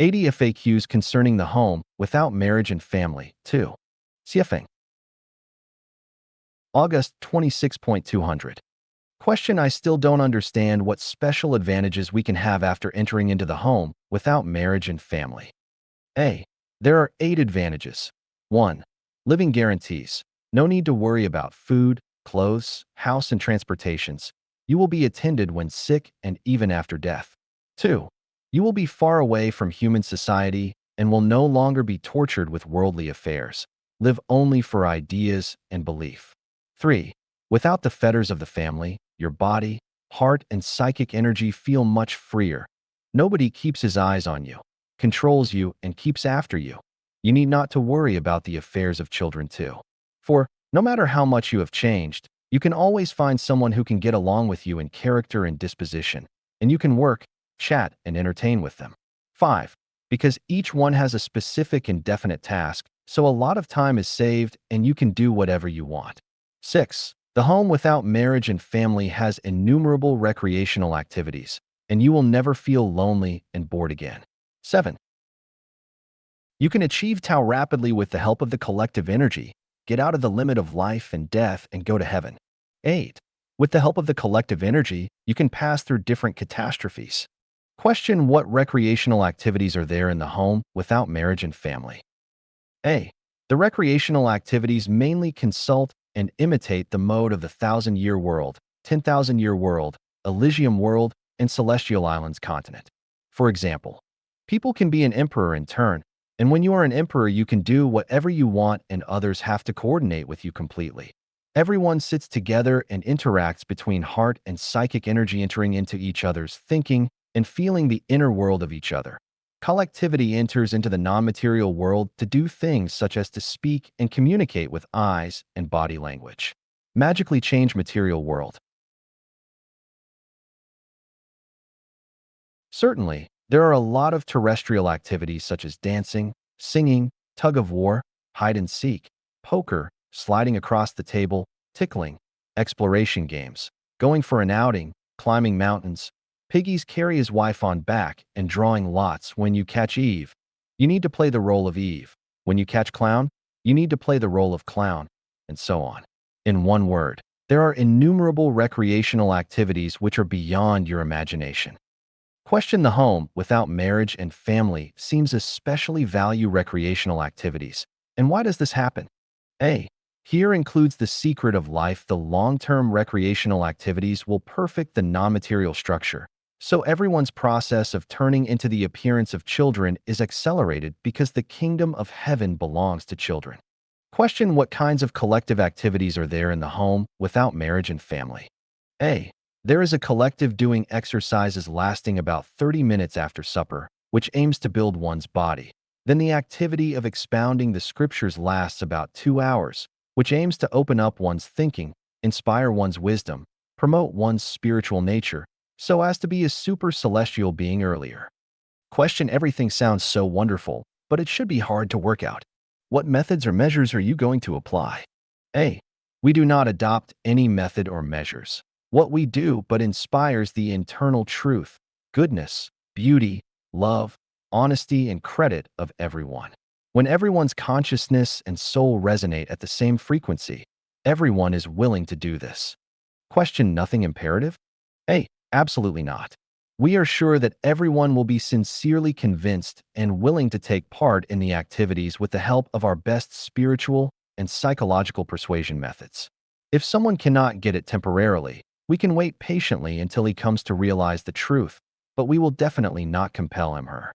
80 FAQs concerning the home without marriage and family. 2. CFing. August 26.200. Question: I still don't understand what special advantages we can have after entering into the home without marriage and family. A. There are 8 advantages. 1. Living guarantees. No need to worry about food, clothes, house, and transportations. You will be attended when sick and even after death. 2. You will be far away from human society and will no longer be tortured with worldly affairs. Live only for ideas and belief. 3. Without the fetters of the family, your body, heart, and psychic energy feel much freer. Nobody keeps his eyes on you, controls you, and keeps after you. You need not to worry about the affairs of children too. 4. No matter how much you have changed, you can always find someone who can get along with you in character and disposition, and you can work, chat, and entertain with them. 5. Because each one has a specific and definite task, so a lot of time is saved and you can do whatever you want. 6. The home without marriage and family has innumerable recreational activities, and you will never feel lonely and bored again. 7. You can achieve Tao rapidly with the help of the collective energy, get out of the limit of life and death, and go to heaven. 8. With the help of the collective energy, you can pass through different catastrophes. Question: what recreational activities are there in the home without marriage and family? A. The recreational activities mainly consult and imitate the mode of the 1,000-year world, 10,000-year world, Elysium world, and Celestial Islands continent. For example, people can be an emperor in turn, and when you are an emperor you can do whatever you want and others have to coordinate with you completely. Everyone sits together and interacts between heart and psychic energy, entering into each other's thinking and feeling the inner world of each other. Collectivity enters into the non-material world to do things such as to speak and communicate with eyes and body language. Magically change material world. Certainly, there are a lot of terrestrial activities such as dancing, singing, tug of war, hide and seek, poker, sliding across the table, tickling, exploration games, going for an outing, climbing mountains, Piggies carry his wife on back, and drawing lots. When you catch Eve, you need to play the role of Eve. When you catch Clown, you need to play the role of Clown, and so on. In one word, there are innumerable recreational activities which are beyond your imagination. Question: the home without marriage and family seems especially value recreational activities. And why does this happen? A. Here includes the secret of life. The long-term recreational activities will perfect the non-material structure. So everyone's process of turning into the appearance of children is accelerated because the kingdom of heaven belongs to children. Question: what kinds of collective activities are there in the home without marriage and family? A. There is a collective doing exercises lasting about 30 minutes after supper, which aims to build one's body. Then the activity of expounding the scriptures lasts about 2 hours, which aims to open up one's thinking, inspire one's wisdom, promote one's spiritual nature, so as to be a super celestial being earlier. Question: everything sounds so wonderful, but it should be hard to work out. What methods or measures are you going to apply? A. We do not adopt any method or measures. What we do but inspires the internal truth, goodness, beauty, love, honesty, and credit of everyone. When everyone's consciousness and soul resonate at the same frequency, everyone is willing to do this. Question: nothing imperative? A. Absolutely not. We are sure that everyone will be sincerely convinced and willing to take part in the activities with the help of our best spiritual and psychological persuasion methods. If someone cannot get it temporarily, we can wait patiently until he comes to realize the truth, but we will definitely not compel him or her.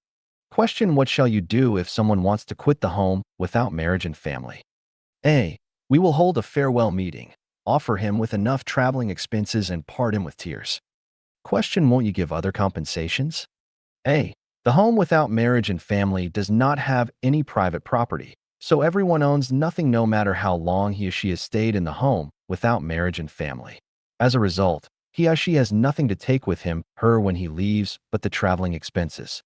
Question: what shall you do if someone wants to quit the home without marriage and family? A. We will hold a farewell meeting, offer him with enough traveling expenses, and part him with tears. Question: won't you give other compensations? A. The home without marriage and family does not have any private property, so everyone owns nothing no matter how long he or she has stayed in the home without marriage and family. As a result, he or she has nothing to take with him, her when he leaves but the traveling expenses.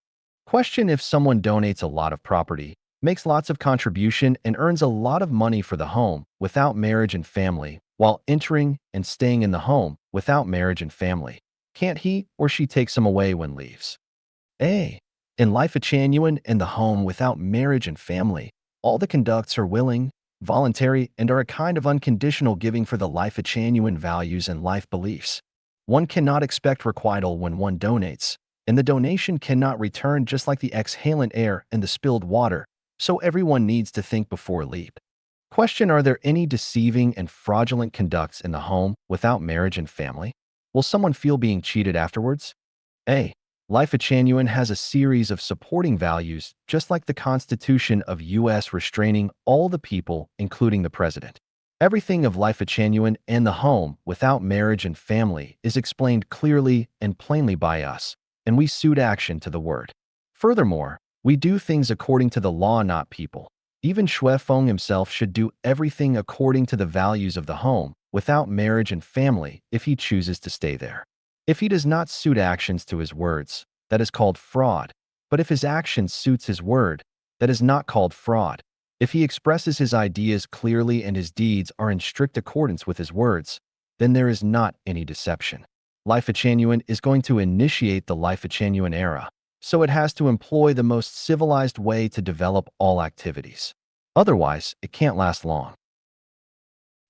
Question: if someone donates a lot of property, makes lots of contribution, and earns a lot of money for the home without marriage and family, while entering and staying in the home without marriage and family, can't he or she take some away when leaves? A. In Lifechanyuan and the home without marriage and family, all the conducts are willing, voluntary, and are a kind of unconditional giving for the Lifechanyuan values and life beliefs. One cannot expect requital when one donates, and the donation cannot return just like the exhalant air and the spilled water, so everyone needs to think before leap. Question: are there any deceiving and fraudulent conducts in the home without marriage and family? Will someone feel being cheated afterwards? A. Lifechanyuan has a series of supporting values, just like the Constitution of U.S. restraining all the people, including the President. Everything of Lifechanyuan and the home without marriage and family is explained clearly and plainly by us, and we suit action to the word. Furthermore, we do things according to the law, not people. Even Shui Feng himself should do everything according to the values of the home without marriage and family if he chooses to stay there. If he does not suit actions to his words, that is called fraud. But if his action suits his word, that is not called fraud. If he expresses his ideas clearly and his deeds are in strict accordance with his words, then there is not any deception. Lifechanyuan is going to initiate the Lifechanyuan era, so it has to employ the most civilized way to develop all activities. Otherwise, it can't last long.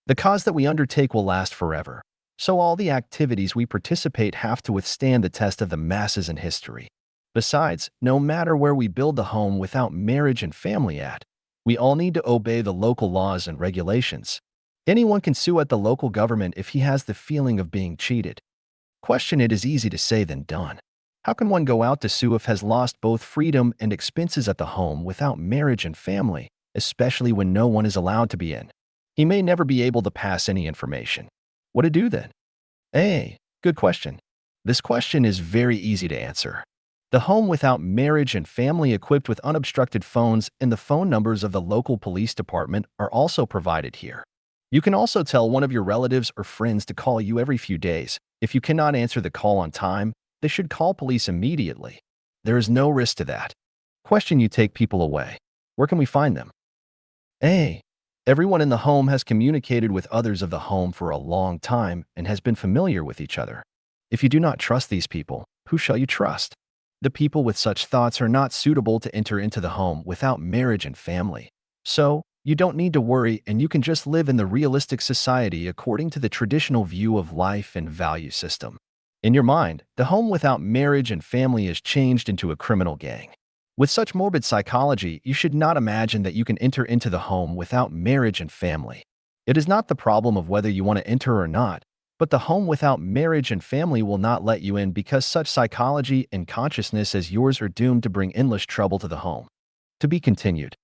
The cause that we undertake will last forever, so all the activities we participate have to withstand the test of the masses in history. Besides, no matter where we build the home without marriage and family at, we all need to obey the local laws and regulations. Anyone can sue at the local government if he has the feeling of being cheated. Question: it is easy to say than done. How can one go out to sue if has lost both freedom and expenses at the home without marriage and family, especially when no one is allowed to be in? He may never be able to pass any information. What to do then? A. Good question. This question is very easy to answer. The home without marriage and family equipped with unobstructed phones and the phone numbers of the local police department are also provided here. You can also tell one of your relatives or friends to call you every few days. If you cannot answer the call on time, they should call police immediately. There is no risk to that. Question: you take people away. Where can we find them? A. Everyone in the home has communicated with others of the home for a long time and has been familiar with each other. If you do not trust these people, who shall you trust? The people with such thoughts are not suitable to enter into the home without marriage and family. So, you don't need to worry and you can just live in the realistic society according to the traditional view of life and value system. In your mind, the home without marriage and family is changed into a criminal gang. With such morbid psychology, you should not imagine that you can enter into the home without marriage and family. It is not the problem of whether you want to enter or not, but the home without marriage and family will not let you in because such psychology and consciousness as yours are doomed to bring endless trouble to the home. To be continued.